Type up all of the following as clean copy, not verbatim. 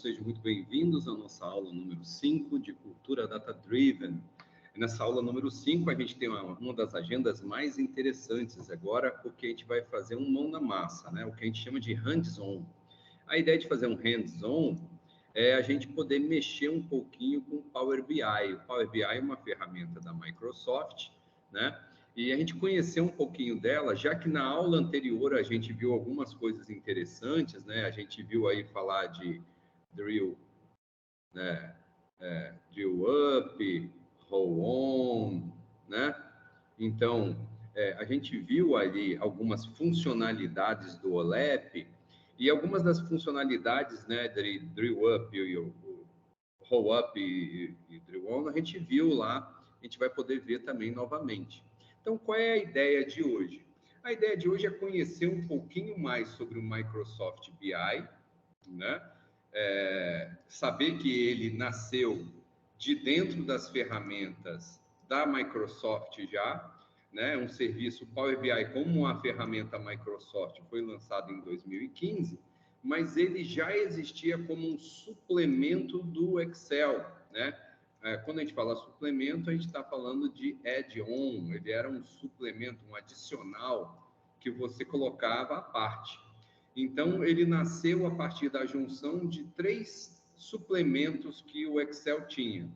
sejam muito bem-vindos à nossa aula número 5 de Cultura Data Driven. Nessa aula número 5, a gente tem uma das agendas mais interessantes agora, porque a gente vai fazer um mão na massa, né? O que a gente chama de hands-on. A ideia de fazer um hands-on é a gente poder mexer um pouquinho com o Power BI. O Power BI é uma ferramenta da Microsoft, né? E a gente conhecer um pouquinho dela, já que na aula anterior a gente viu algumas coisas interessantes, né? A gente viu aí falar de drill, né? Drill up, roll on, né? Então, a gente viu ali algumas funcionalidades do OLAP e algumas das funcionalidades, né? Drill up e o roll up e drill on, a gente viu lá, a gente vai poder ver também novamente. Então, qual é a ideia de hoje? A ideia de hoje é conhecer um pouquinho mais sobre o Microsoft BI, né? Saber que ele nasceu de dentro das ferramentas da Microsoft já, né? Um serviço Power BI como uma ferramenta Microsoft foi lançado em 2015, mas ele já existia como um suplemento do Excel, né? Quando a gente fala suplemento, a gente está falando de add-on, ele era um suplemento, um adicional que você colocava à parte. Então, ele nasceu a partir da junção de 3 suplementos que o Excel tinha.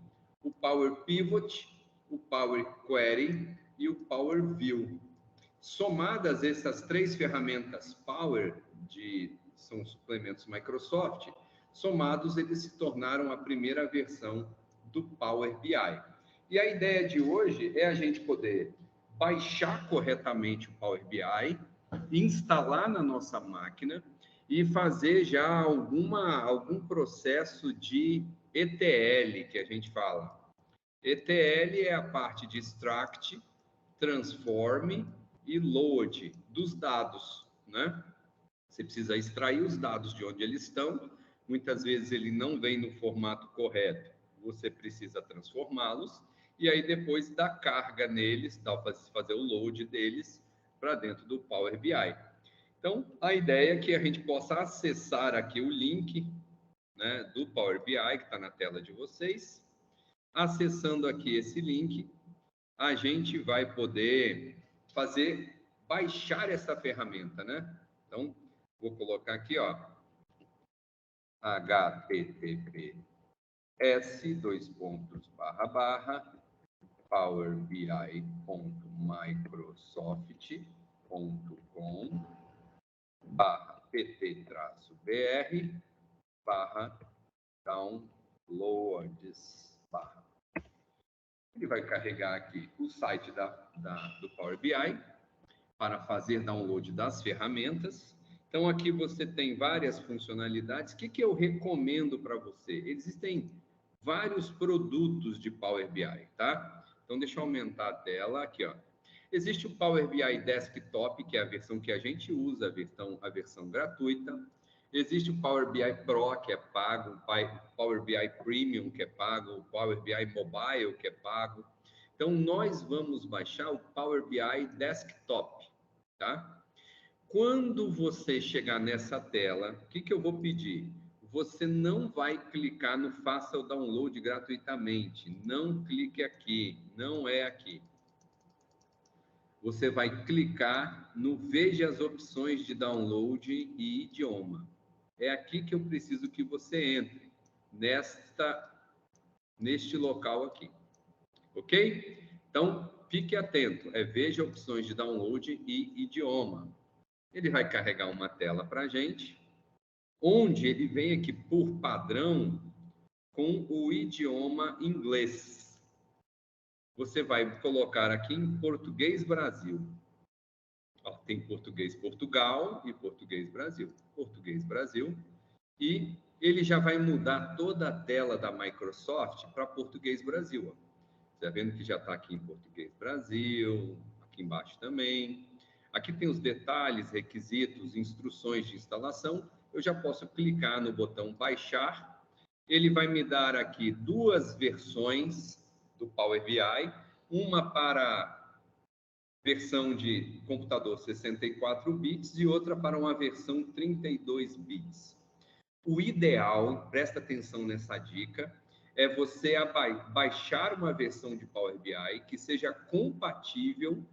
O Power Pivot, o Power Query e o Power View. Somadas essas 3 ferramentas Power, são suplementos Microsoft, somados eles se tornaram a primeira versão do Power BI. E a ideia de hoje é a gente poder baixar corretamente o Power BI, instalar na nossa máquina e fazer já algum processo de ETL, que a gente fala. ETL é a parte de extract, transform e load dos dados, né? Você precisa extrair os dados de onde eles estão, muitas vezes ele não vem no formato correto, você precisa transformá-los, e aí depois dar carga neles, fazer o load deles para dentro do Power BI. Então, a ideia é que a gente possa acessar aqui o link, né, do Power BI, que está na tela de vocês. Acessando aqui esse link, a gente vai poder baixar essa ferramenta, né? Então, vou colocar aqui, ó, https://powerbI.microsoft.com/downloads/. Ele vai carregar aqui o site do Power BI para fazer download das ferramentas. Então, aqui você tem várias funcionalidades. O que eu recomendo para você? Existem vários produtos de Power BI, tá? Então, deixa eu aumentar a tela aqui, ó. Existe o Power BI Desktop, que é a versão que a gente usa, a versão gratuita. Existe o Power BI Pro, que é pago, o Power BI Premium, que é pago, o Power BI Mobile, que é pago. Então, nós vamos baixar o Power BI Desktop, tá? Quando você chegar nessa tela, o que eu vou pedir? Você não vai clicar no faça o download gratuitamente. Não clique aqui, não é aqui. Você vai clicar no veja as opções de download e idioma. É aqui que eu preciso que você entre, neste local aqui. Ok? Então, fique atento. Veja opções de download e idioma. Ele vai carregar uma tela para a gente, onde ele vem aqui por padrão com o idioma inglês. Você vai colocar aqui em português Brasil. Ó, tem português Portugal e português Brasil. Português Brasil. E ele já vai mudar toda a tela da Microsoft para português Brasil. Ó. Você está vendo que já está aqui em português Brasil, aqui embaixo também. Aqui tem os detalhes, requisitos, instruções de instalação. Eu já posso clicar no botão baixar. Ele vai me dar aqui 2 versões do Power BI, uma para versão de computador 64 bits e outra para uma versão 32 bits. O ideal, presta atenção nessa dica, é você baixar uma versão de Power BI que seja compatível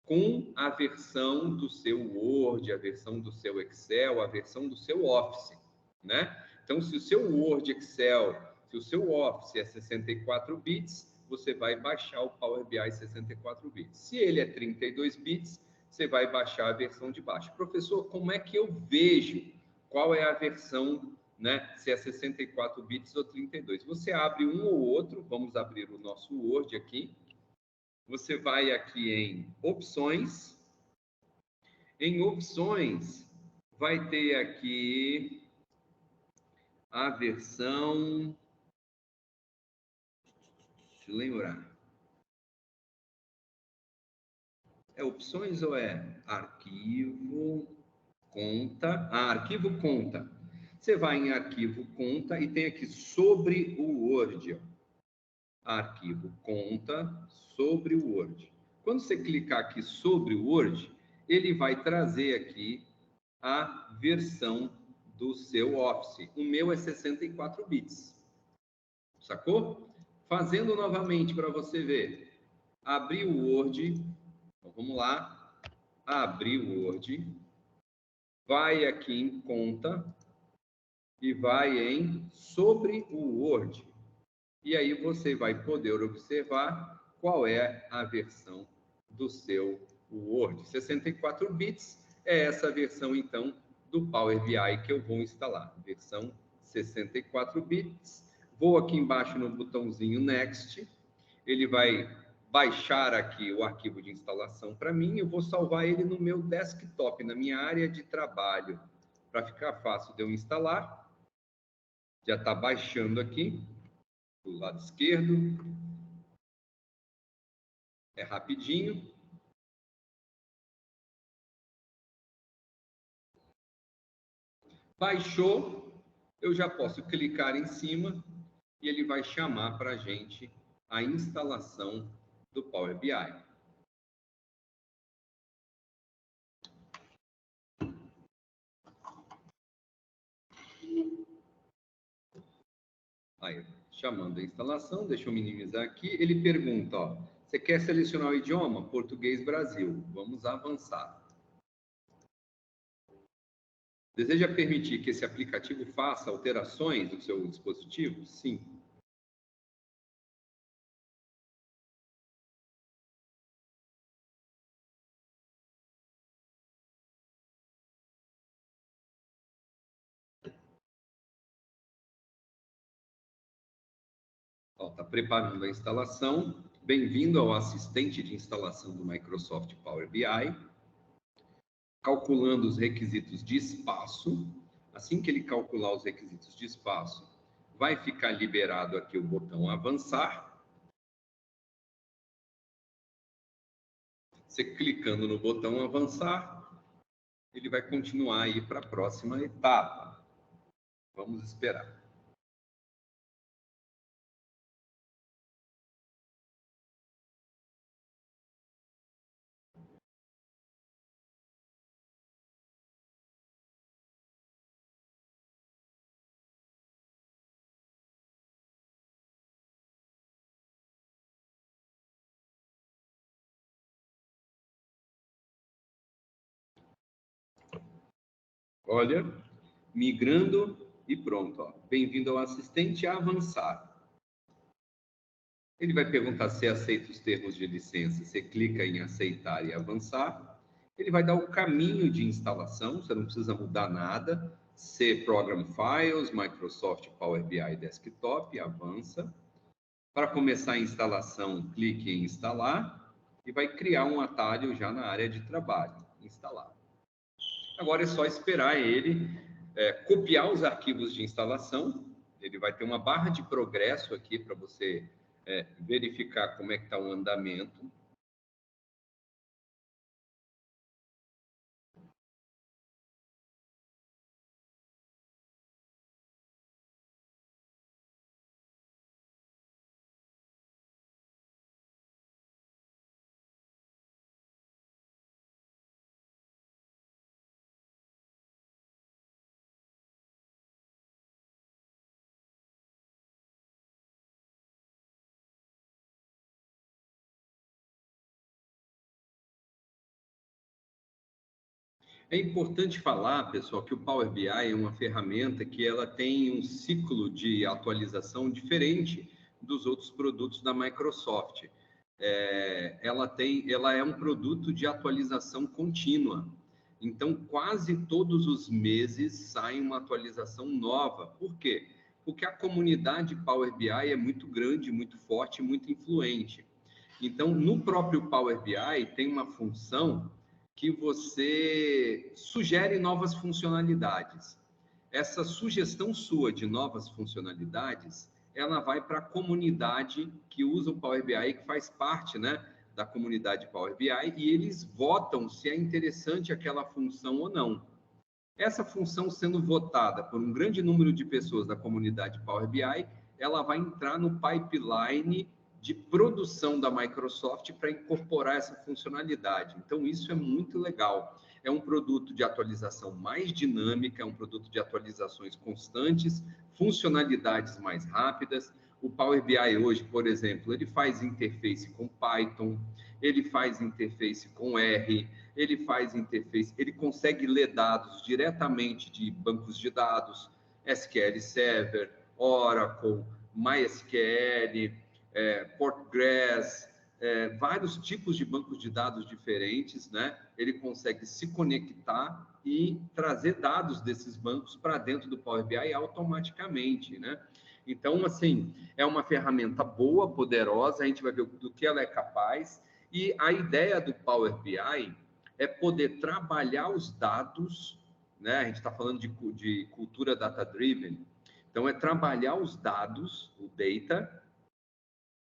com a versão do seu Word, a versão do seu Excel, a versão do seu Office, né? Então, se o seu Word, Excel, se o seu Office é 64 bits, você vai baixar o Power BI 64 bits. Se ele é 32 bits, você vai baixar a versão de baixo. Professor, como é que eu vejo qual é a versão, né? Se é 64 bits ou 32? Você abre um ou outro, vamos abrir o nosso Word aqui. Você vai aqui em opções. Em opções, vai ter aqui a versão... Deixa eu lembrar. É opções ou é arquivo, conta? Ah, arquivo conta. Você vai em arquivo conta e tem aqui sobre o Word. Arquivo conta sobre o Word. Quando você clicar aqui sobre o Word, ele vai trazer aqui a versão do seu Office. O meu é 64 bits. Sacou? Fazendo novamente para você ver. Abrir o Word. Então, vamos lá. Abrir o Word. Vai aqui em conta e vai em sobre o Word. E aí você vai poder observar qual é a versão do seu Word. 64 bits é essa versão, então, do Power BI que eu vou instalar. Versão 64 bits. Vou aqui embaixo no botãozinho Next. Ele vai baixar aqui o arquivo de instalação para mim. Eu vou salvar ele no meu desktop, na minha área de trabalho, para ficar fácil de eu instalar. Já está baixando aqui do lado esquerdo. É rapidinho. Baixou, eu já posso clicar em cima e ele vai chamar para a gente a instalação do Power BI. Aí, chamando a instalação, deixa eu minimizar aqui. Ele pergunta, ó, você quer selecionar o idioma? Português Brasil. Vamos avançar. Deseja permitir que esse aplicativo faça alterações do seu dispositivo? Sim. Está preparando a instalação. Bem-vindo ao assistente de instalação do Microsoft Power BI. Calculando os requisitos de espaço. Assim que ele calcular os requisitos de espaço, vai ficar liberado aqui o botão avançar. Você clicando no botão avançar, ele vai continuar aí para a próxima etapa. Vamos esperar. Olha, migrando e pronto. Bem-vindo ao assistente a avançar. Ele vai perguntar se aceita os termos de licença. Você clica em aceitar e avançar. Ele vai dar o caminho de instalação, você não precisa mudar nada. C Program Files, Microsoft Power BI Desktop, avança. Para começar a instalação, clique em instalar e vai criar um atalho já na área de trabalho, instalar. Agora é só esperar ele copiar os arquivos de instalação. Ele vai ter uma barra de progresso aqui para você verificar como é que está o andamento. É importante falar, pessoal, que o Power BI é uma ferramenta que ela tem um ciclo de atualização diferente dos outros produtos da Microsoft. Ela é um produto de atualização contínua. Então, quase todos os meses sai uma atualização nova. Por quê? Porque a comunidade Power BI é muito grande, muito forte, muito influente. Então, no próprio Power BI tem uma função que você sugere novas funcionalidades. Essa sugestão sua de novas funcionalidades, ela vai para a comunidade que usa o Power BI, que faz parte, né, da comunidade Power BI, e eles votam se é interessante aquela função ou não. Essa função sendo votada por um grande número de pessoas da comunidade Power BI, ela vai entrar no pipeline de produção da Microsoft para incorporar essa funcionalidade. Então, isso é muito legal. É um produto de atualização mais dinâmica, é um produto de atualizações constantes, funcionalidades mais rápidas. O Power BI hoje, por exemplo, ele faz interface com Python, ele faz interface com R, ele faz interface, ele consegue ler dados diretamente de bancos de dados, SQL Server, Oracle, MySQL, Postgres, vários tipos de bancos de dados diferentes, né? Ele consegue se conectar e trazer dados desses bancos para dentro do Power BI automaticamente, né? Então, assim, é uma ferramenta boa, poderosa, a gente vai ver do que ela é capaz, e a ideia do Power BI é poder trabalhar os dados, né? A gente está falando de cultura data-driven, então é trabalhar os dados, o data,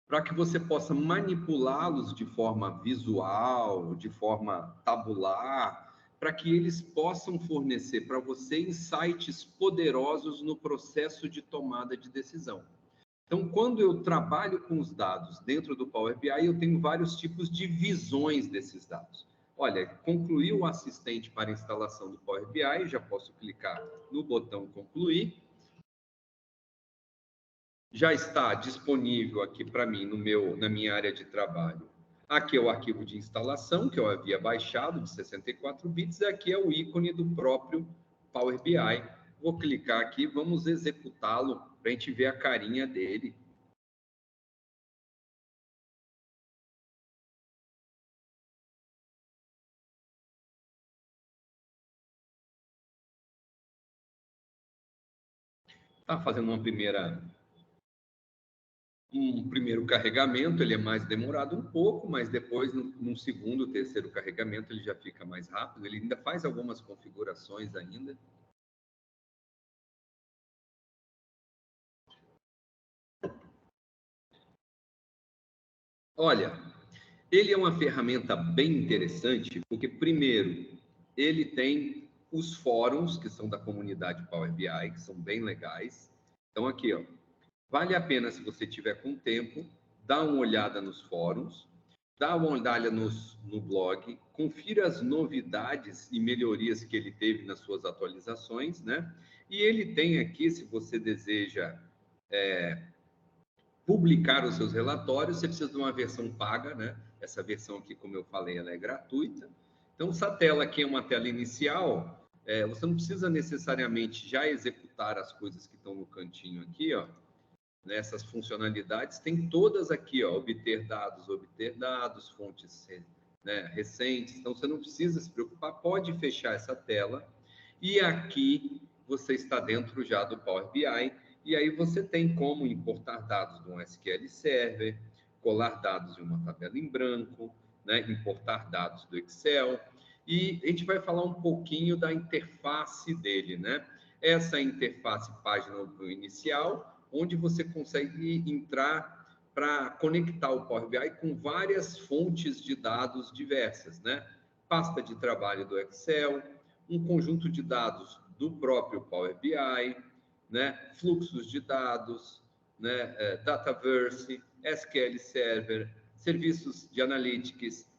para que você possa manipulá-los de forma visual, de forma tabular, para que eles possam fornecer para você insights poderosos no processo de tomada de decisão. Então, quando eu trabalho com os dados dentro do Power BI, eu tenho vários tipos de visões desses dados. Olha, concluiu o assistente para instalação do Power BI, já posso clicar no botão concluir. Já está disponível aqui para mim na minha área de trabalho. Aqui é o arquivo de instalação que eu havia baixado de 64 bits, e aqui é o ícone do próprio Power BI. Vou clicar aqui, vamos executá-lo para a gente ver a carinha dele. Está fazendo um primeiro carregamento, ele é mais demorado um pouco, mas depois, num segundo, terceiro carregamento, ele já fica mais rápido. Ele ainda faz algumas configurações ainda. Olha, ele é uma ferramenta bem interessante, porque, primeiro, ele tem os fóruns, que são da comunidade Power BI, que são bem legais. Então, aqui, ó, vale a pena, se você tiver com tempo, dar uma olhada nos fóruns, dá uma olhada no blog, confira as novidades e melhorias que ele teve nas suas atualizações, né? E ele tem aqui, se você deseja publicar os seus relatórios, você precisa de uma versão paga, né? Essa versão aqui, como eu falei, ela é gratuita. Então, essa tela aqui é uma tela inicial, você não precisa necessariamente já executar as coisas que estão no cantinho aqui, ó. Nessas funcionalidades, tem todas aqui, ó, obter dados, fontes, né, recentes. Então, você não precisa se preocupar, pode fechar essa tela. E aqui você está dentro já do Power BI. E aí você tem como importar dados de um SQL Server, colar dados em uma tabela em branco, né, importar dados do Excel. E a gente vai falar um pouquinho da interface dele, né? Essa interface página inicial, onde você consegue entrar para conectar o Power BI com várias fontes de dados diversas, né? Pasta de trabalho do Excel, um conjunto de dados do próprio Power BI, né? Fluxos de dados, né? Dataverse, SQL Server, serviços de analytics,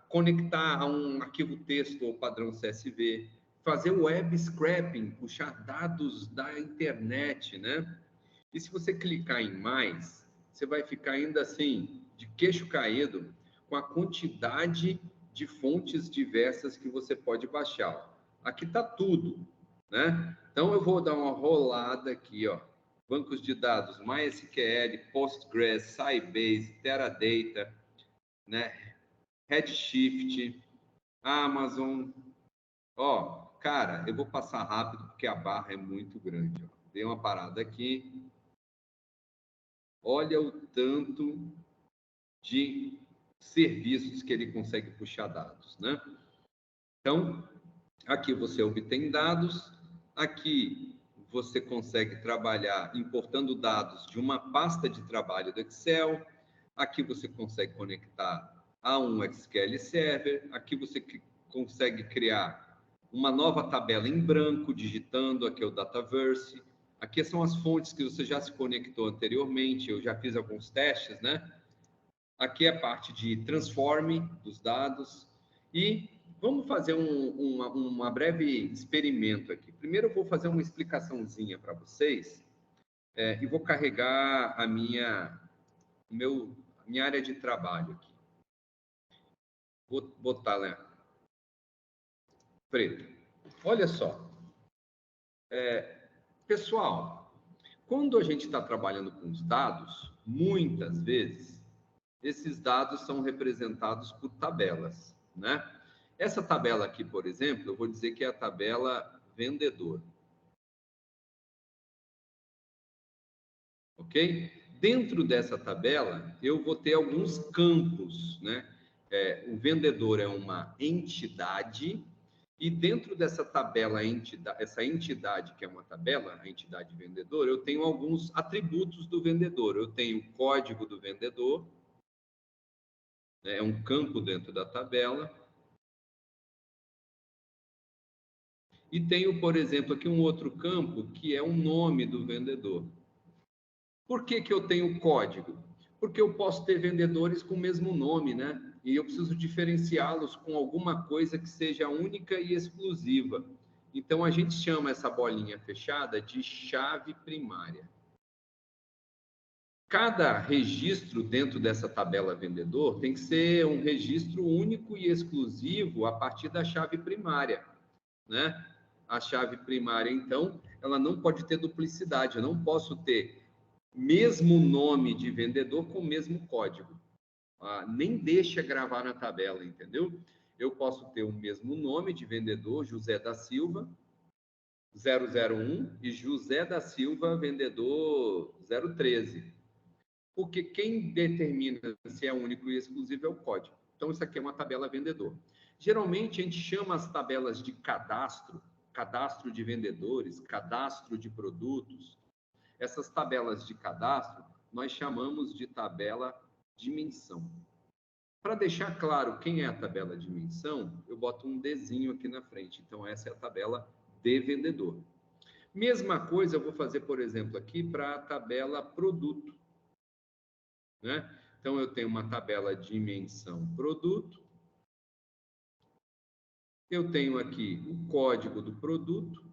conectar a um arquivo texto ou padrão CSV, fazer web scraping, puxar dados da internet, né? E se você clicar em mais, você vai ficar ainda assim, de queixo caído, com a quantidade de fontes diversas que você pode baixar. aqui está tudo, né? Então, eu vou dar uma rolada aqui, ó. Bancos de dados, MySQL, Postgres, Sybase, Teradata, né? Redshift, Amazon. Ó, cara, eu vou passar rápido porque a barra é muito grande. Ó. Dei uma parada aqui. Olha o tanto de serviços que ele consegue puxar dados, né? Então, aqui você obtém dados, aqui você consegue trabalhar importando dados de uma pasta de trabalho do Excel, aqui você consegue conectar a um SQL Server, aqui você consegue criar uma nova tabela em branco, digitando, aqui é o Dataverse, aqui são as fontes que você já se conectou anteriormente, eu já fiz alguns testes, né? Aqui é a parte de transform dos dados. E vamos fazer uma breve experimento aqui. Primeiro eu vou fazer uma explicaçãozinha para vocês e vou carregar a minha área de trabalho aqui. Vou botar lá preto. Olha só. Pessoal, quando a gente está trabalhando com os dados, muitas vezes, esses dados são representados por tabelas, né? Essa tabela aqui, por exemplo, eu vou dizer que é a tabela vendedor. Ok? Dentro dessa tabela, eu vou ter alguns campos, né? O vendedor é uma entidade, e dentro dessa tabela, essa entidade que é uma tabela, a entidade vendedor, eu tenho alguns atributos do vendedor. Eu tenho o código do vendedor, né? É um campo dentro da tabela. E tenho, por exemplo, aqui um outro campo que é o nome do vendedor. Por que que eu tenho código? Porque eu posso ter vendedores com o mesmo nome, né? E eu preciso diferenciá-los com alguma coisa que seja única e exclusiva. Então, a gente chama essa bolinha fechada de chave primária. Cada registro dentro dessa tabela vendedor tem que ser um registro único e exclusivo a partir da chave primária, né? A chave primária, então, ela não pode ter duplicidade. Eu não posso ter mesmo nome de vendedor com o mesmo código. Nem deixa gravar na tabela, entendeu? Eu posso ter o mesmo nome de vendedor, José da Silva, 001, e José da Silva, vendedor 013. Porque quem determina se é único e exclusivo é o código. Então, isso aqui é uma tabela vendedor. Geralmente, a gente chama as tabelas de cadastro, cadastro de vendedores, cadastro de produtos. Essas tabelas de cadastro, nós chamamos de tabela dimensão. Para deixar claro quem é a tabela dimensão, eu boto um Dzinho aqui na frente. Então, essa é a tabela de vendedor. Mesma coisa eu vou fazer, por exemplo, aqui para a tabela produto, né? Então, eu tenho uma tabela dimensão produto. Eu tenho aqui o código do produto.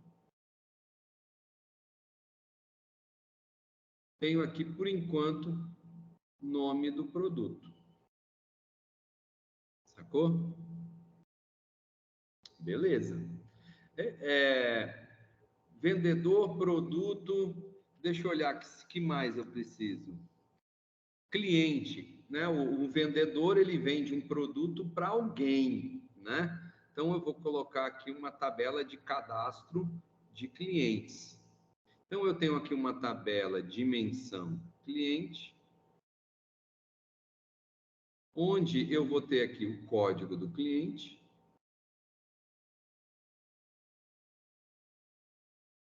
Tenho aqui, por enquanto, nome do produto. Sacou? Beleza. Vendedor, produto, deixa eu olhar que mais eu preciso. Cliente, né? O vendedor, ele vende um produto para alguém, né? Então, eu vou colocar aqui uma tabela de cadastro de clientes. Então, eu tenho aqui uma tabela dimensão cliente, onde eu vou ter aqui o código do cliente,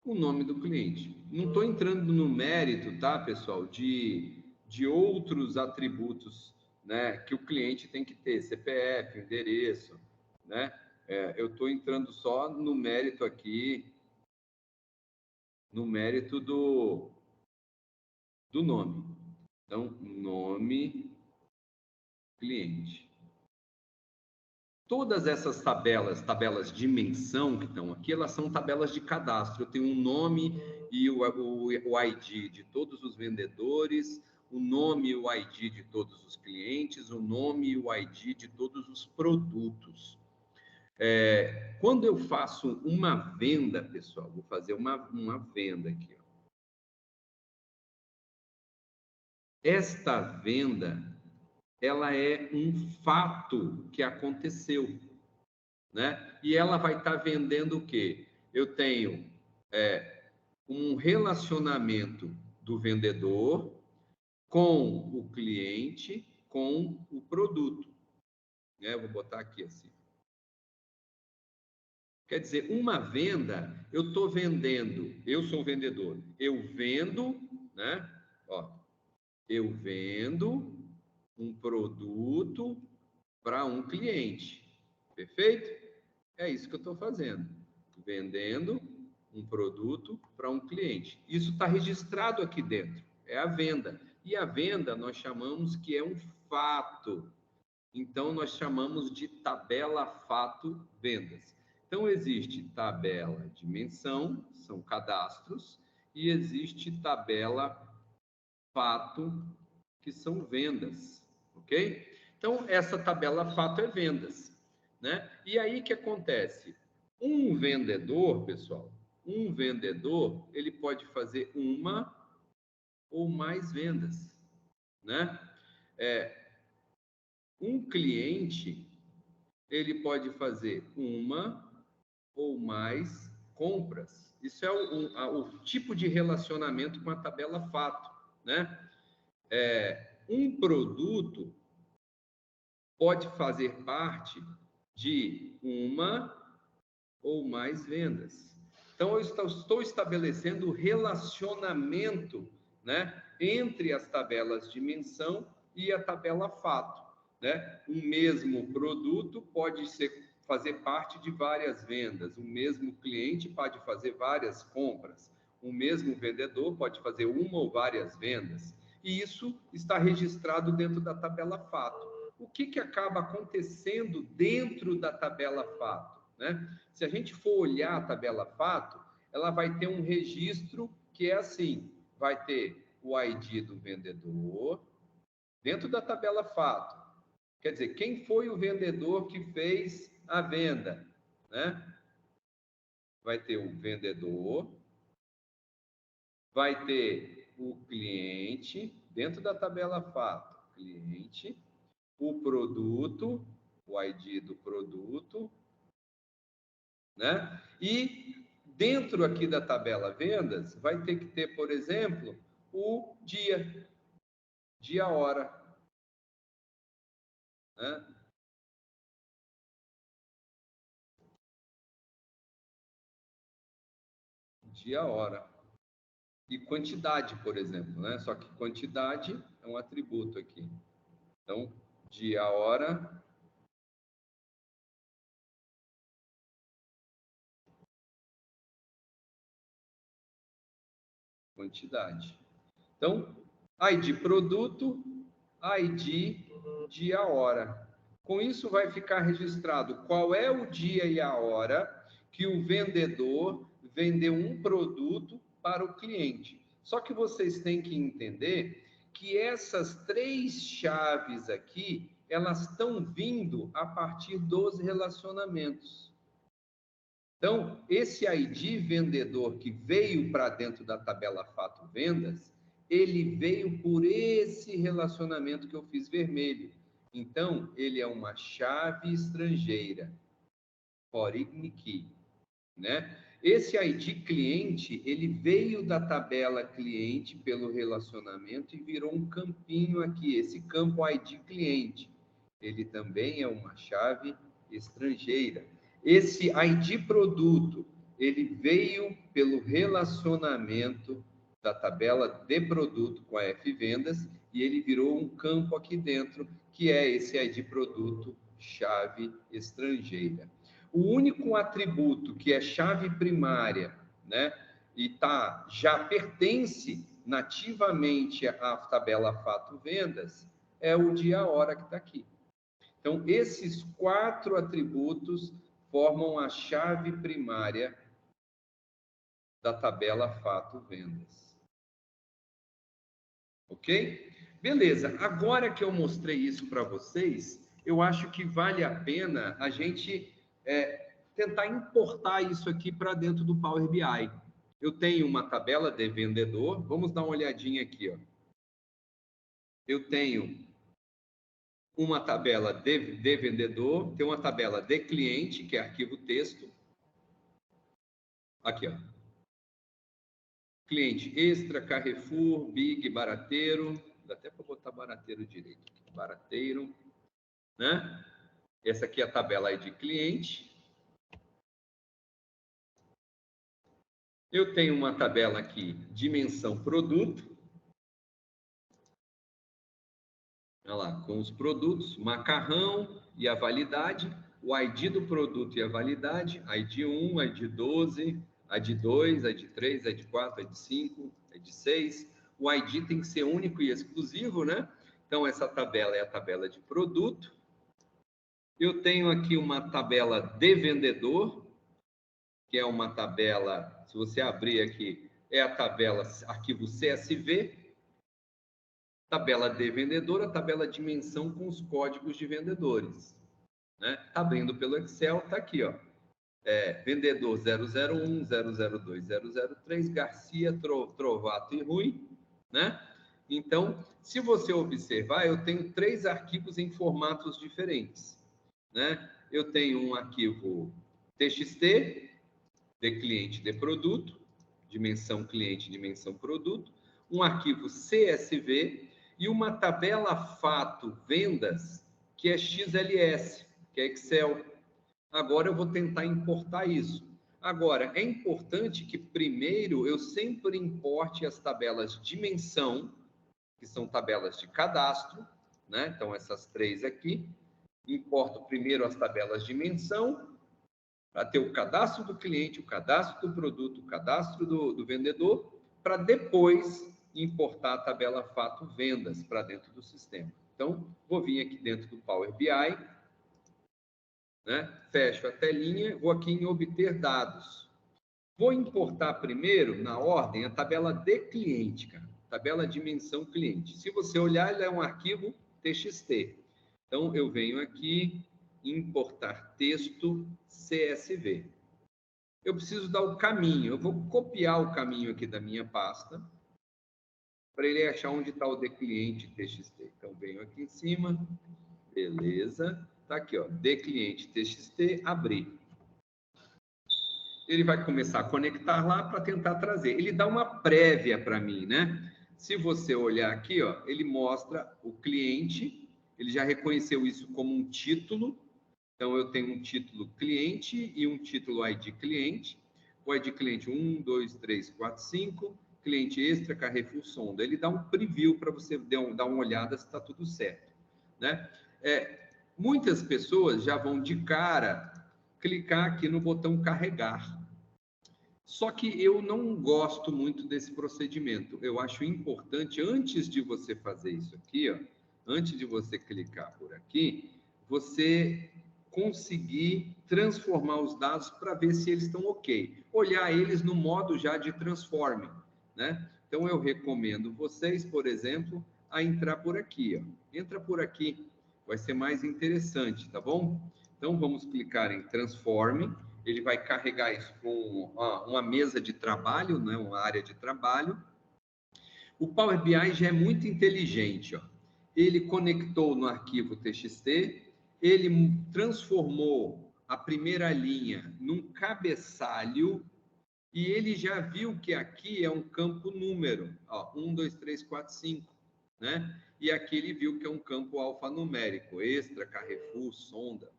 o nome do cliente. Não estou entrando no mérito, tá, pessoal, de outros atributos, né, que o cliente tem que ter, CPF, endereço, né? Eu estou entrando só no mérito aqui, no mérito do nome. Então, nome cliente. Todas essas tabelas de dimensão que estão aqui, elas são tabelas de cadastro. Eu tenho um nome e o ID de todos os vendedores, o nome e o ID de todos os clientes, o nome e o ID de todos os produtos. Quando eu faço uma venda, pessoal, vou fazer uma venda aqui. Ó. Esta venda, ela é um fato que aconteceu, né? E ela vai estar vendendo o quê? Eu tenho um relacionamento do vendedor com o cliente, com o produto. Né? Eu vou botar aqui assim. Quer dizer, uma venda, eu estou vendendo, eu sou o vendedor, eu vendo, né? Ó, eu vendo um produto para um cliente, perfeito? É isso que eu estou fazendo, vendendo um produto para um cliente. Isso está registrado aqui dentro, é a venda. E a venda nós chamamos que é um fato. Então, nós chamamos de tabela fato vendas. Então, existe tabela de menção, são cadastros, e existe tabela fato, que são vendas, ok? Então, essa tabela fato é vendas, né? E aí, o que acontece? Um vendedor, pessoal, um vendedor, ele pode fazer uma ou mais vendas, né? Um cliente, ele pode fazer uma ou mais compras. Isso é o tipo de relacionamento com a tabela fato, né? Um produto pode fazer parte de uma ou mais vendas. Então, eu estou estabelecendo relacionamento, né, entre as tabelas de menção e a tabela fato. Né? Um mesmo produto pode fazer parte de várias vendas, o mesmo cliente pode fazer várias compras, o mesmo vendedor pode fazer uma ou várias vendas. E isso está registrado dentro da tabela fato. O que acaba acontecendo dentro da tabela fato? Né? Se a gente for olhar a tabela fato, ela vai ter um registro que é assim, vai ter o ID do vendedor, dentro da tabela fato. Quer dizer, quem foi o vendedor que fez a venda, né? Vai ter o vendedor, vai ter o cliente, dentro da tabela fato, cliente, o produto, o ID do produto, né? E dentro aqui da tabela vendas, vai ter que ter, por exemplo, o dia, hora, né? Dia, hora. E quantidade, por exemplo, né? Só que quantidade é um atributo aqui. Então, dia, hora, quantidade. Então, ID produto, ID dia, hora. Com isso vai ficar registrado qual é o dia e a hora que o vendedor vendeu um produto para o cliente. Só que vocês têm que entender que essas três chaves aqui, elas estão vindo a partir dos relacionamentos. Então, esse ID vendedor que veio para dentro da tabela Fato Vendas, ele veio por esse relacionamento que eu fiz vermelho. Então, ele é uma chave estrangeira, foreign key, né? Esse ID cliente, ele veio da tabela cliente pelo relacionamento e virou um campinho aqui, esse campo ID cliente. Ele também é uma chave estrangeira. Esse ID produto, ele veio pelo relacionamento da tabela de produto com a F vendas e ele virou um campo aqui dentro, que é esse ID produto chave estrangeira. O único atributo que é chave primária, né, e já pertence nativamente à tabela fato vendas, é o dia, hora que está aqui. Então, esses 4 atributos formam a chave primária da tabela fato vendas. Ok? Beleza. Agora que eu mostrei isso para vocês, eu acho que vale a pena a gente tentar importar isso aqui para dentro do Power BI. Eu tenho uma tabela de vendedor, vamos dar uma olhadinha aqui, ó. Eu tenho uma tabela de vendedor, tem uma tabela de cliente, que é arquivo texto. Aqui, ó. Cliente extra, Carrefour, Big, Barateiro. Dá até para botar Barateiro direito. Barateiro, né? Essa aqui é a tabela aí de cliente. Eu tenho uma tabela aqui, dimensão produto. Olha lá, com os produtos, macarrão e a validade, o ID do produto e a validade, ID 1, ID 12, ID 2, ID 3, ID 4, ID 5, ID 6. O ID tem que ser único e exclusivo, né? Então, essa tabela é a tabela de produto. Eu tenho aqui uma tabela de vendedor, que é uma tabela, se você abrir aqui, é a tabela arquivo CSV. Tabela de vendedor, a tabela dimensão com os códigos de vendedores. Né? Tá abrindo pelo Excel, tá aqui, ó. Vendedor 001, 002, 003, Garcia, Trovato e Rui, né? Então, se você observar, eu tenho 3 arquivos em formatos diferentes, né? Eu tenho um arquivo TXT, de cliente de produto, dimensão cliente, dimensão produto, um arquivo CSV e uma tabela fato vendas, que é XLS, que é Excel. Agora eu vou tentar importar isso. Agora, é importante que primeiro eu sempre importe as tabelas de dimensão, que são tabelas de cadastro, né? Então, essas 3 aqui. Importo primeiro as tabelas de dimensão, para ter o cadastro do cliente, o cadastro do produto, o cadastro do vendedor, para depois importar a tabela fato vendas para dentro do sistema. Então, vou vir aqui dentro do Power BI, né? Fecho a telinha, vou aqui em obter dados. Vou importar primeiro, na ordem, a tabela de cliente, cara. Tabela dimensão cliente. Se você olhar, ele é um arquivo TXT. Então, eu venho aqui, importar texto CSV. Eu preciso dar o caminho. Eu vou copiar o caminho aqui da minha pasta para ele achar onde está o de cliente TXT. Então, venho aqui em cima. Beleza. Está aqui, ó. De cliente TXT, abrir. Ele vai começar a conectar lá para tentar trazer. Ele dá uma prévia para mim, né? Se você olhar aqui, ó, ele mostra o cliente. Ele já reconheceu isso como um título. Então, eu tenho um título cliente e um título ID cliente. O ID cliente 1, 2, 3, 4, 5. Cliente extra, Carrefour, Sonda. Ele dá um preview para você dar uma olhada se está tudo certo, né? Muitas pessoas já vão de cara clicar aqui no botão carregar. Só que eu não gosto muito desse procedimento. Eu acho importante, antes de você fazer isso aqui, ó, antes de você clicar por aqui, você conseguir transformar os dados para ver se eles estão ok. Olhar eles no modo já de transforme, né? Então, eu recomendo vocês, por exemplo, a entrar por aqui, ó. Entra por aqui, vai ser mais interessante, tá bom? Então, vamos clicar em Transforme. Ele vai carregar isso com uma mesa de trabalho, né? Uma área de trabalho. O Power BI já é muito inteligente, ó. Ele conectou no arquivo TXT, ele transformou a primeira linha num cabeçalho e ele já viu que aqui é um campo número, ó, 1, 2, 3, 4, 5, né? E aqui ele viu que é um campo alfanumérico, extra, Carrefour, Sonda,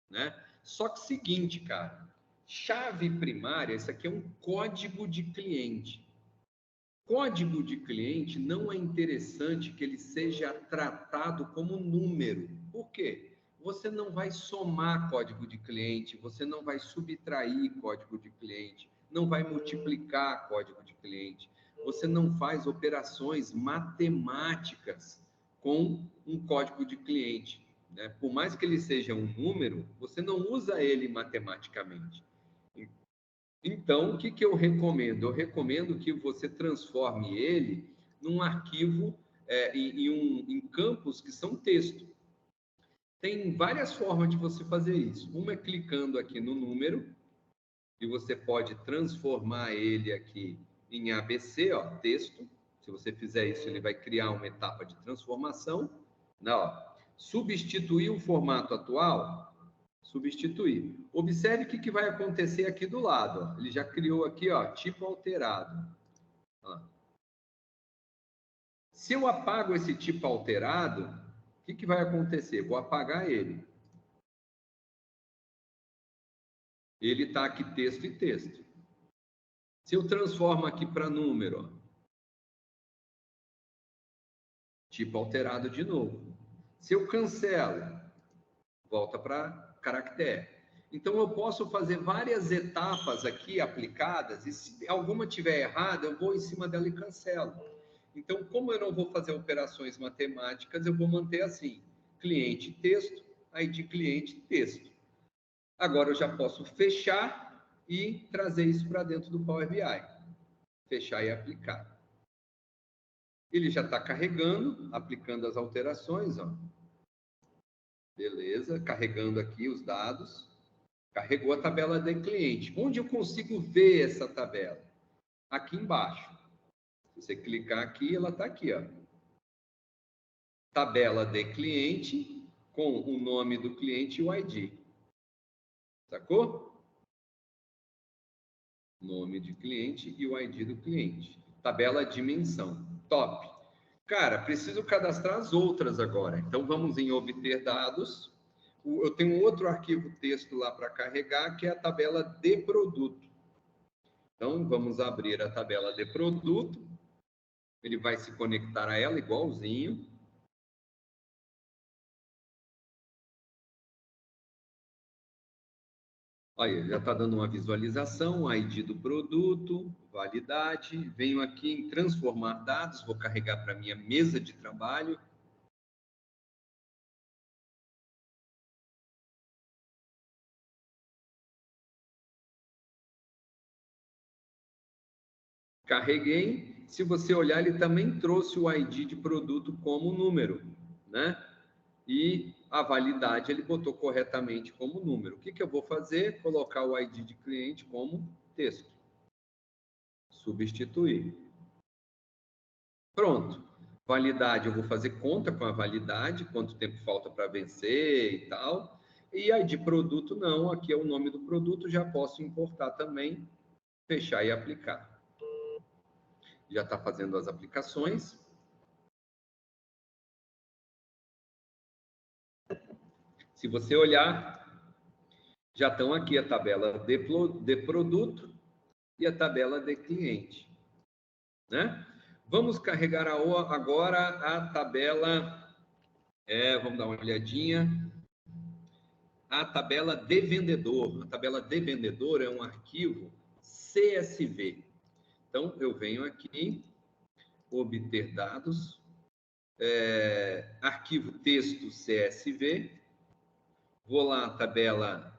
né? Só que seguinte, cara, chave primária, isso aqui é um código de cliente. Código de cliente não é interessante que ele seja tratado como número. Por quê? Você não vai somar código de cliente, você não vai subtrair código de cliente, não vai multiplicar código de cliente, você não faz operações matemáticas com um código de cliente, né? Por mais que ele seja um número, você não usa ele matematicamente. Então, o que eu recomendo? Eu recomendo que você transforme ele num arquivo em campos que são texto. Tem várias formas de você fazer isso. Uma é clicando aqui no número, e você pode transformar ele aqui em ABC, ó, texto. Se você fizer isso, ele vai criar uma etapa de transformação. Não, substituir o formato atual, substituir. Observe o que vai acontecer aqui do lado. Ó. Ele já criou aqui, ó, tipo alterado. Ó. Se eu apago esse tipo alterado, o que vai acontecer? Vou apagar ele. Ele está aqui texto e texto. Se eu transformo aqui para número, ó, tipo alterado de novo. Se eu cancelo, volta para caractere. Então, eu posso fazer várias etapas aqui aplicadas, e se alguma tiver errada, eu vou em cima dela e cancelo. Então, como eu não vou fazer operações matemáticas, eu vou manter assim, cliente texto, ID cliente texto. Agora, eu já posso fechar e trazer isso para dentro do Power BI. Fechar e aplicar. Ele já está carregando, aplicando as alterações, ó. Beleza, carregando aqui os dados. Carregou a tabela de cliente. Onde eu consigo ver essa tabela? Aqui embaixo. Se você clicar aqui, ela está aqui, ó. Tabela de cliente com o nome do cliente e o ID. Sacou? Nome de cliente e o ID do cliente. Tabela dimensão. Top. Cara, preciso cadastrar as outras agora. Então, vamos em obter dados. Eu tenho outro arquivo texto lá para carregar, que é a tabela de produto. Então, vamos abrir a tabela de produto. Ele vai se conectar a ela igualzinho. Olha, já está dando uma visualização, ID do produto, validade. Venho aqui em transformar dados, vou carregar para a minha mesa de trabalho. Carreguei. Se você olhar, ele também trouxe o ID de produto como número, né? E a validade ele botou corretamente como número. O que eu vou fazer? Colocar o ID de cliente como texto. Substituir. Pronto. Validade, eu vou fazer conta com a validade, quanto tempo falta para vencer e tal. E ID produto não, aqui é o nome do produto, já posso importar também, fechar e aplicar. Já está fazendo as aplicações. Se você olhar, já estão aqui a tabela de produto e a tabela de cliente, né? Vamos carregar agora a tabela, vamos dar uma olhadinha, a tabela de vendedor. A tabela de vendedor é um arquivo CSV. Então, eu venho aqui, obter dados, arquivo texto CSV, vou lá, tabela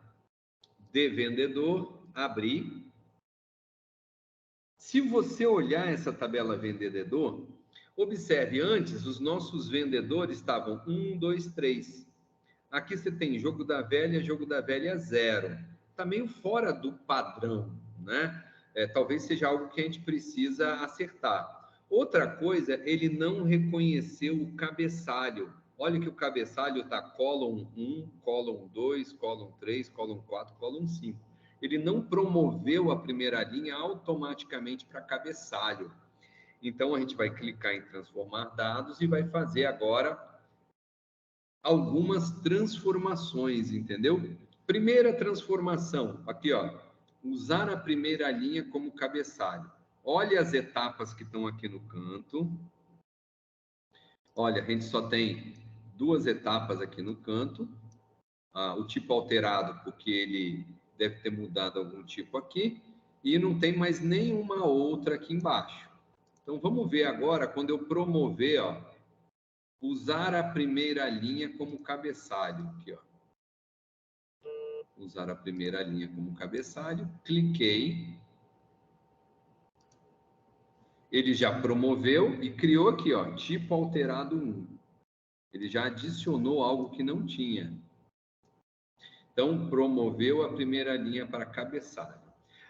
de vendedor, abrir. Se você olhar essa tabela vendedor, observe, antes os nossos vendedores estavam 1, 2, 3. Aqui você tem jogo da velha 0. Está meio fora do padrão, né? Talvez seja algo que a gente precisa acertar. Outra coisa, ele não reconheceu o cabeçalho. Olha que o cabeçalho está column 1, column 2, column 3, column 4, column 5. Ele não promoveu a primeira linha automaticamente para cabeçalho. Então, a gente vai clicar em transformar dados e vai fazer agora algumas transformações, entendeu? Primeira transformação, aqui, ó, usar a primeira linha como cabeçalho. Olha as etapas que estão aqui no canto. Olha, a gente só tem 2 etapas aqui no canto. O tipo alterado, porque ele deve ter mudado algum tipo aqui. E não tem mais nenhuma outra aqui embaixo. Então, vamos ver agora, quando eu promover, ó, usar a primeira linha como cabeçalho. Aqui, ó. Usar a primeira linha como cabeçalho. Cliquei. Ele já promoveu e criou aqui, ó, tipo alterado 1. Ele já adicionou algo que não tinha. Então, promoveu a primeira linha para cabeçalho.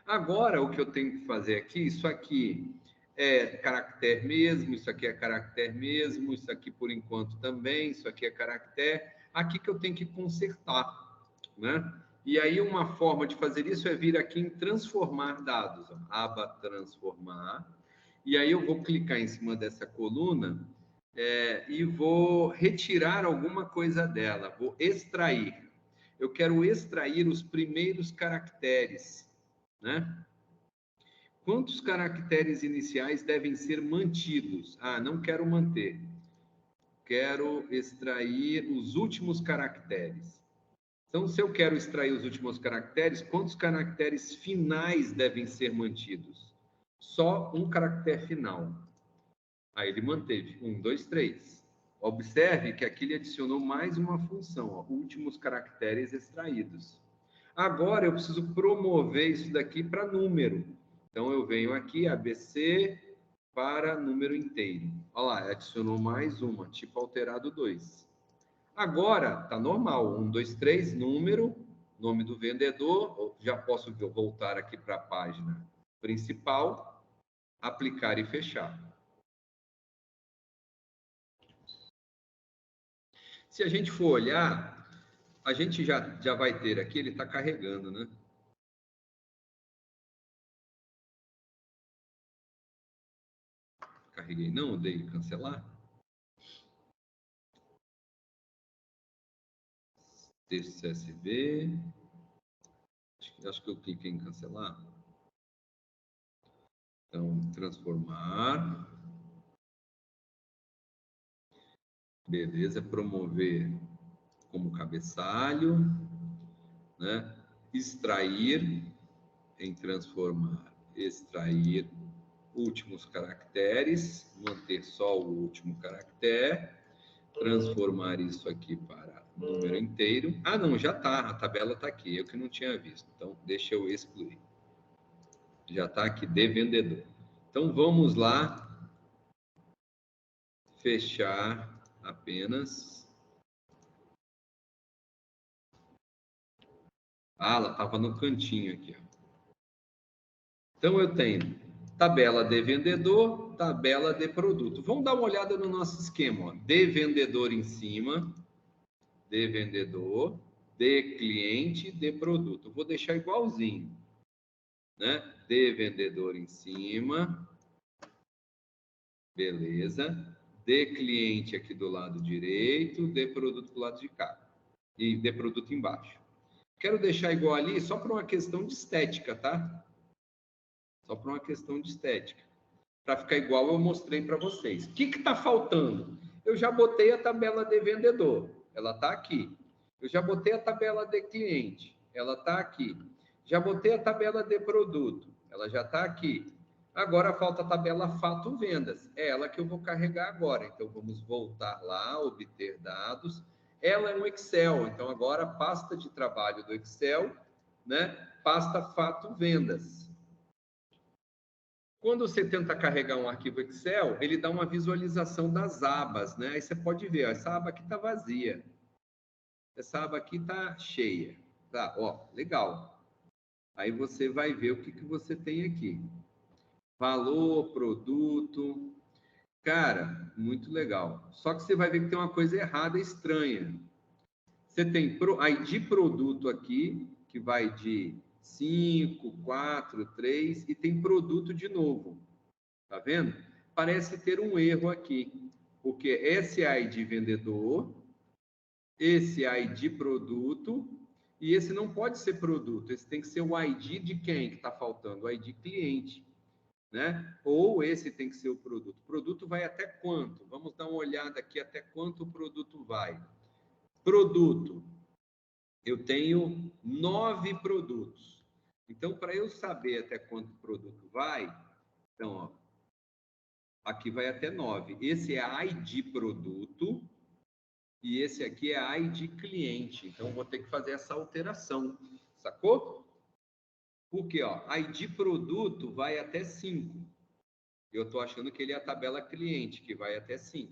Agora, o que eu tenho que fazer aqui, isso aqui é caractere mesmo, isso aqui é caractere mesmo, isso aqui por enquanto também, isso aqui é caractere. Aqui que eu tenho que consertar, né? E aí uma forma de fazer isso é vir aqui em transformar dados, ó, aba transformar. E aí eu vou clicar em cima dessa coluna e vou retirar alguma coisa dela, vou extrair. Eu quero extrair os primeiros caracteres, né? Quantos caracteres iniciais devem ser mantidos? Ah, não quero manter. Quero extrair os últimos caracteres. Então, se eu quero extrair os últimos caracteres, quantos caracteres finais devem ser mantidos? Só um caractere final. Aí ele manteve. 1, 2, 3. Observe que aqui ele adicionou mais uma função, ó, últimos caracteres extraídos. Agora eu preciso promover isso daqui para número. Então eu venho aqui, ABC, para número inteiro. Olha lá, adicionou mais uma, tipo alterado 2. Agora está normal, 1, 2, 3, número, nome do vendedor. Já posso voltar aqui para a página principal, aplicar e fechar. Se a gente for olhar, a gente já vai ter aqui, ele está carregando, né? Carreguei, não, dei cancelar. Texto CSV. Acho que eu cliquei em cancelar. Então, transformar. Beleza, promover como cabeçalho, né? Extrair em transformar, extrair últimos caracteres, manter só o último caractere, transformar isso aqui para número inteiro. Ah, não, já está, a tabela está aqui, eu que não tinha visto. Então, deixa eu excluir. Já está aqui, de vendedor. Então, vamos lá fechar apenas. Ah, ela estava no cantinho aqui. Ó. Então, eu tenho tabela de vendedor, tabela de produto. Vamos dar uma olhada no nosso esquema. Ó. De vendedor em cima, de vendedor, de cliente, de produto. Vou deixar igualzinho. Né? De vendedor em cima. Beleza. De cliente aqui do lado direito, de produto do lado de cá. E de produto embaixo. Quero deixar igual ali só por uma questão de estética, tá? Só por uma questão de estética. Para ficar igual eu mostrei para vocês. O que está faltando? Eu já botei a tabela de vendedor. Ela está aqui. Eu já botei a tabela de cliente. Ela está aqui. Já botei a tabela de produto. Ela já está aqui. Agora falta a tabela fato vendas. É ela que eu vou carregar agora. Então vamos voltar lá, obter dados. Ela é um Excel. Então agora pasta de trabalho do Excel, né? Pasta fato vendas. Quando você tenta carregar um arquivo Excel, ele dá uma visualização das abas, né? Aí você pode ver, ó, essa aba aqui está vazia. Essa aba aqui está cheia. Tá, ó, legal. Aí você vai ver o que você tem aqui. Valor, produto. Cara, muito legal. Só que você vai ver que tem uma coisa errada, estranha. Você tem ID produto aqui, que vai de 5, 4, 3, e tem produto de novo. Tá vendo? Parece ter um erro aqui, porque esse ID vendedor, esse ID produto, e esse não pode ser produto, esse tem que ser o ID de quem que está faltando? O ID cliente, né? Ou esse tem que ser o produto. O produto vai até quanto? Vamos dar uma olhada aqui até quanto o produto vai. Produto. Eu tenho 9 produtos. Então, para eu saber até quanto o produto vai, então, ó, aqui vai até 9. Esse é ID produto e esse aqui é ID cliente. Então, vou ter que fazer essa alteração. Sacou? Porque, ó, ID produto vai até 5. Eu estou achando que ele é a tabela cliente, que vai até 5.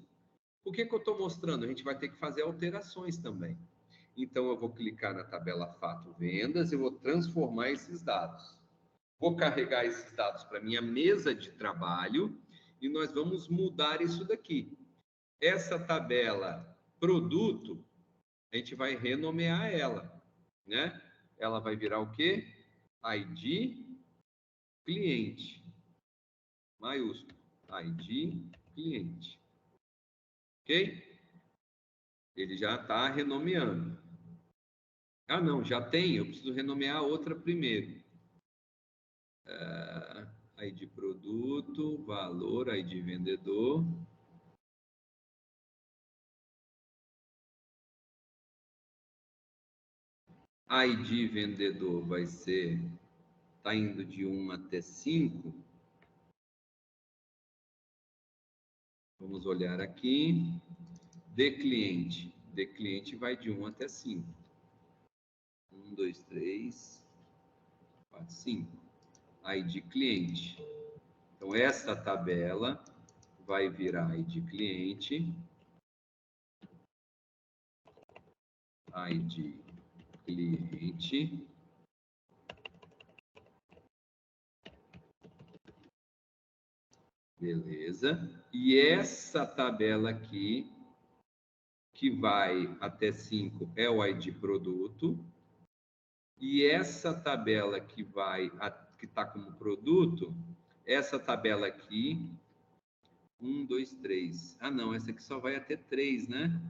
Por que eu estou mostrando? A gente vai ter que fazer alterações também. Então, eu vou clicar na tabela Fato Vendas e vou transformar esses dados. Vou carregar esses dados para minha mesa de trabalho e nós vamos mudar isso daqui. Essa tabela Produto, a gente vai renomear ela, né? Ela vai virar o quê? ID Cliente. Maiúsculo. ID Cliente. Ok? Ele já está renomeando. Ah, não, já tem. Eu preciso renomear a outra primeiro. ID produto, valor, ID vendedor. ID vendedor vai ser, está indo de 1 até 5. Vamos olhar aqui. De cliente vai de 1 até 5. 1, 2, 3, 4, 5. ID cliente. Então, essa tabela vai virar ID cliente. ID cliente. Beleza. E essa tabela aqui, que vai até 5, é o ID produto. E essa tabela que que está como produto, essa tabela aqui, 1, 2, 3. Ah, não, essa aqui só vai até 3, né?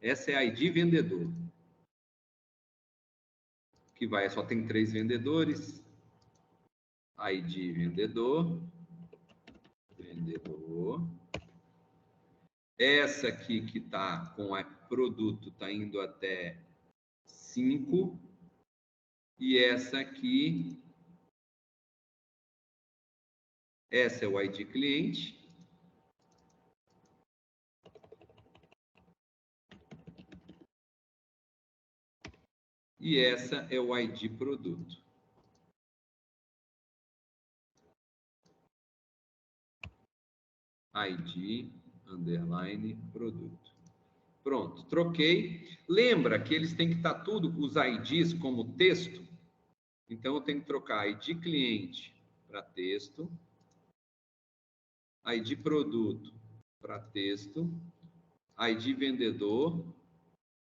Essa é a ID vendedor. Que vai, só tem 3 vendedores. ID vendedor. Vendedor. Essa aqui que está com a produto está indo até 5. E essa aqui, essa é o ID cliente. E essa é o ID produto. ID, underline, produto. Pronto, troquei. Lembra que eles têm que estar tudo, os IDs como texto? Então, eu tenho que trocar ID cliente para texto, ID produto para texto, ID vendedor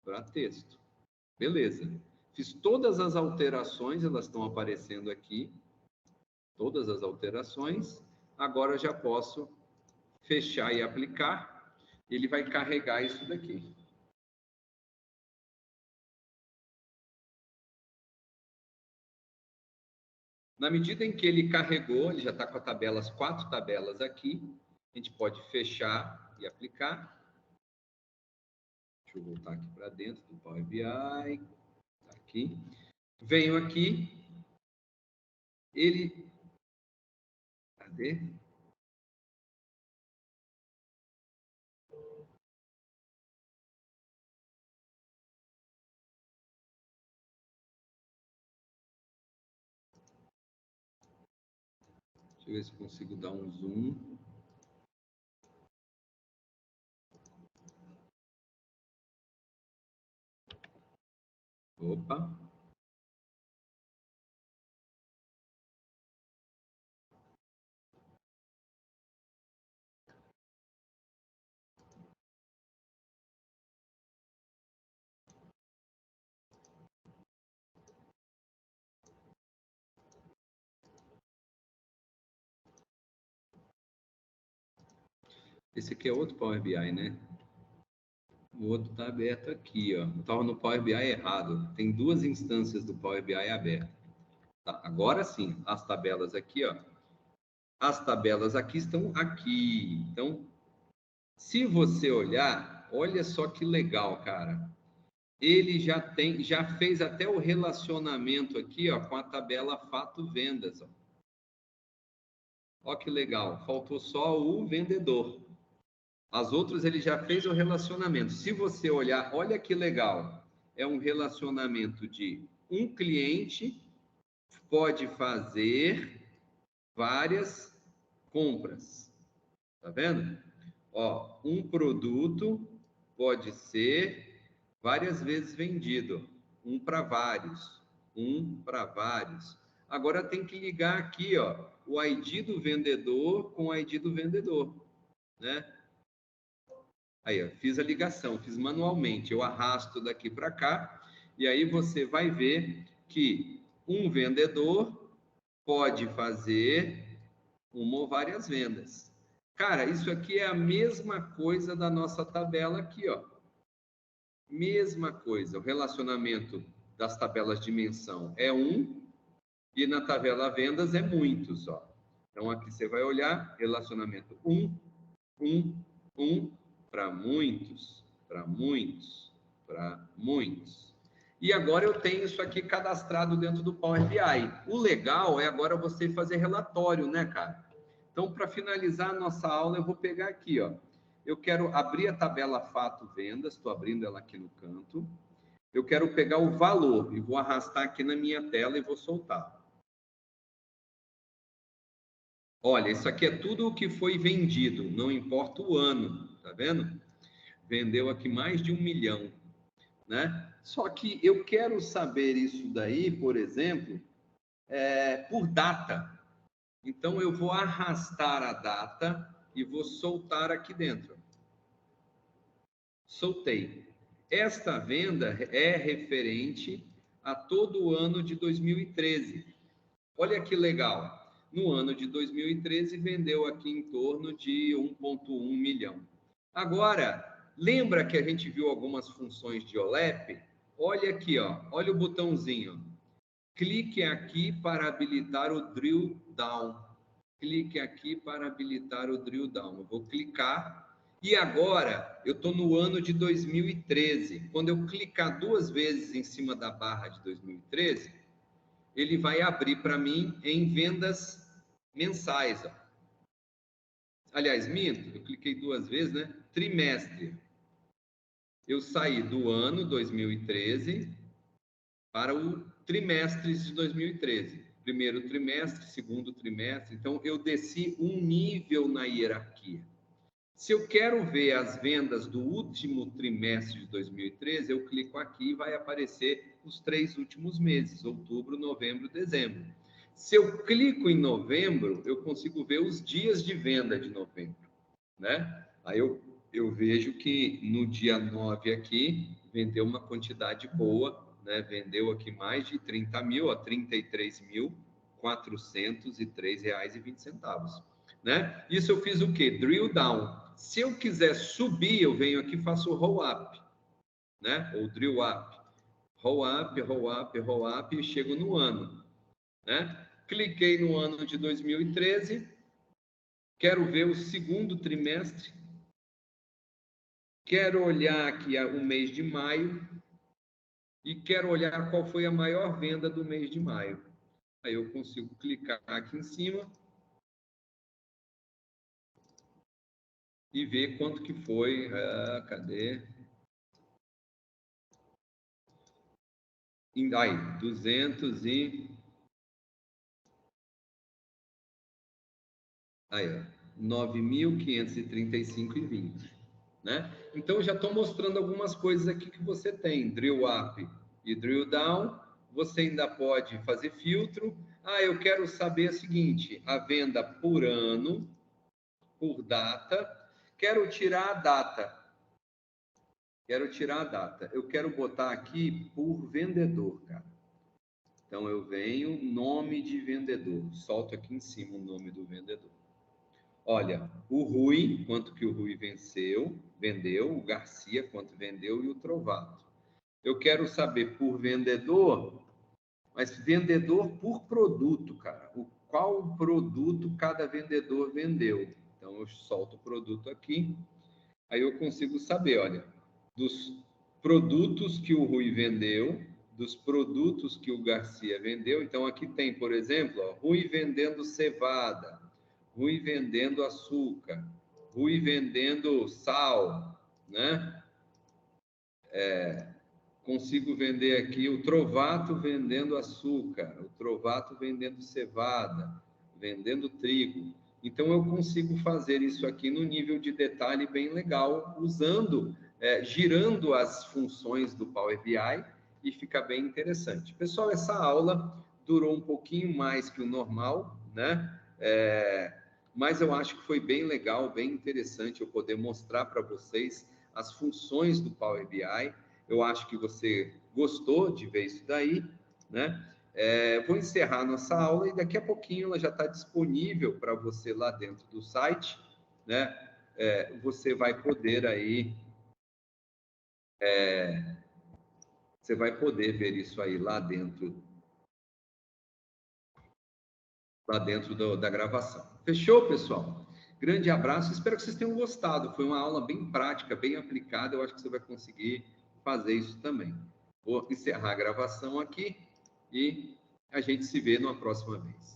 para texto. Beleza. Fiz todas as alterações, elas estão aparecendo aqui. Todas as alterações. Agora eu já posso fechar e aplicar. Ele vai carregar isso daqui. Na medida em que ele carregou, ele já está com as 4 tabelas aqui. A gente pode fechar e aplicar. Deixa eu voltar aqui para dentro do Power BI. Tá aqui. Venho aqui. Ele... Cadê? Deixa eu ver se consigo dar um zoom. Opa. Esse aqui é outro Power BI, né? O outro está aberto aqui, ó. Eu estava no Power BI errado. Tem 2 instâncias do Power BI abertas. Tá, agora sim, as tabelas aqui, ó. As tabelas aqui estão aqui. Então, se você olhar, olha só que legal, cara. Ele já fez até o relacionamento aqui, ó, com a tabela Fato Vendas, ó. Ó que legal. Faltou só o vendedor. As outras ele já fez o relacionamento. Se você olhar, olha que legal. É um relacionamento de um cliente pode fazer várias compras. Tá vendo? Ó, um produto pode ser várias vezes vendido. Um para vários. Um para vários. Agora tem que ligar aqui, ó, o ID do vendedor com o ID do vendedor, né? Aí, ó, fiz a ligação, fiz manualmente. Eu arrasto daqui para cá e aí você vai ver que um vendedor pode fazer uma ou várias vendas. Cara, isso aqui é a mesma coisa da nossa tabela aqui, ó. Mesma coisa. O relacionamento das tabelas de menção é 1 e na tabela vendas é muitos, ó. Então aqui você vai olhar relacionamento 1, 1, 1 para muitos, para muitos, para muitos. E agora eu tenho isso aqui cadastrado dentro do Power BI. O legal é agora você fazer relatório, né, cara? Então, para finalizar a nossa aula, eu vou pegar aqui, ó. Eu quero abrir a tabela Fato Vendas, estou abrindo ela aqui no canto. Eu quero pegar o valor e vou arrastar aqui na minha tela e vou soltar. Olha, isso aqui é tudo o que foi vendido, não importa o ano, tá vendo? Vendeu aqui mais de 1 milhão, né? Só que eu quero saber isso daí, por exemplo, por data. Então, eu vou arrastar a data e vou soltar aqui dentro. Soltei. Esta venda é referente a todo o ano de 2013. Olha que legal. No ano de 2013, vendeu aqui em torno de 1,1 milhão. Agora, lembra que a gente viu algumas funções de OLEP? Olha aqui, ó. Olha o botãozinho. Clique aqui para habilitar o drill down. Clique aqui para habilitar o drill down. Eu vou clicar. E agora, eu estou no ano de 2013. Quando eu clicar 2 vezes em cima da barra de 2013, ele vai abrir para mim em vendas mensais. Ó. Aliás, minto, eu cliquei 2 vezes, né? Trimestre. Eu saí do ano 2013 para o trimestre de 2013. Primeiro trimestre, segundo trimestre. Então, eu desci um nível na hierarquia. Se eu quero ver as vendas do último trimestre de 2013, eu clico aqui e vai aparecer os 3 últimos meses, outubro, novembro, dezembro. Se eu clico em novembro, eu consigo ver os dias de venda de novembro, né? Aí eu vejo que no dia 9 aqui, vendeu uma quantidade boa, né? Vendeu aqui mais de 30 mil, a R$ 33.403,20, né? Isso eu fiz o quê? Drill down. Se eu quiser subir, eu venho aqui e faço roll up, né? Ou drill up. Roll up, roll up, roll up e chego no ano, né? Cliquei no ano de 2013, quero ver o segundo trimestre, quero olhar aqui o mês de maio e quero olhar qual foi a maior venda do mês de maio. Aí eu consigo clicar aqui em cima e ver quanto que foi. Cadê? Aí, 200 e... Aí, ó, 9.535,20, né? Então, já estou mostrando algumas coisas aqui que você tem. Drill up e drill down. Você ainda pode fazer filtro. Eu quero saber o seguinte, a venda por ano, por data. Quero tirar a data. Quero tirar a data. Eu quero botar aqui por vendedor, cara. Então, eu venho, nome de vendedor. Solto aqui em cima o nome do vendedor. Olha, o Rui, quanto que o Rui vendeu, o Garcia, quanto vendeu, e o Trovato. Eu quero saber por vendedor, mas vendedor por produto, cara. Qual produto cada vendedor vendeu. Então, eu solto o produto aqui, aí eu consigo saber, olha, dos produtos que o Rui vendeu, dos produtos que o Garcia vendeu. Então, aqui tem, por exemplo, ó, Rui vendendo cevada, Rui vendendo açúcar, Rui vendendo sal, né? Consigo vender aqui o Trovato vendendo açúcar, o Trovato vendendo cevada, vendendo trigo. Então, eu consigo fazer isso aqui no nível de detalhe bem legal, usando, girando as funções do Power BI, e fica bem interessante. Pessoal, essa aula durou um pouquinho mais que o normal, né? Mas eu acho que foi bem legal, bem interessante eu poder mostrar para vocês as funções do Power BI. Eu acho que você gostou de ver isso daí, né? Vou encerrar nossa aula e daqui a pouquinho ela já está disponível para você lá dentro do site, né? Você vai poder aí, você vai poder ver isso aí lá dentro da gravação. Fechou, pessoal? Grande abraço, espero que vocês tenham gostado. Foi uma aula bem prática, bem aplicada. Eu acho que você vai conseguir fazer isso também. Vou encerrar a gravação aqui e a gente se vê numa próxima vez.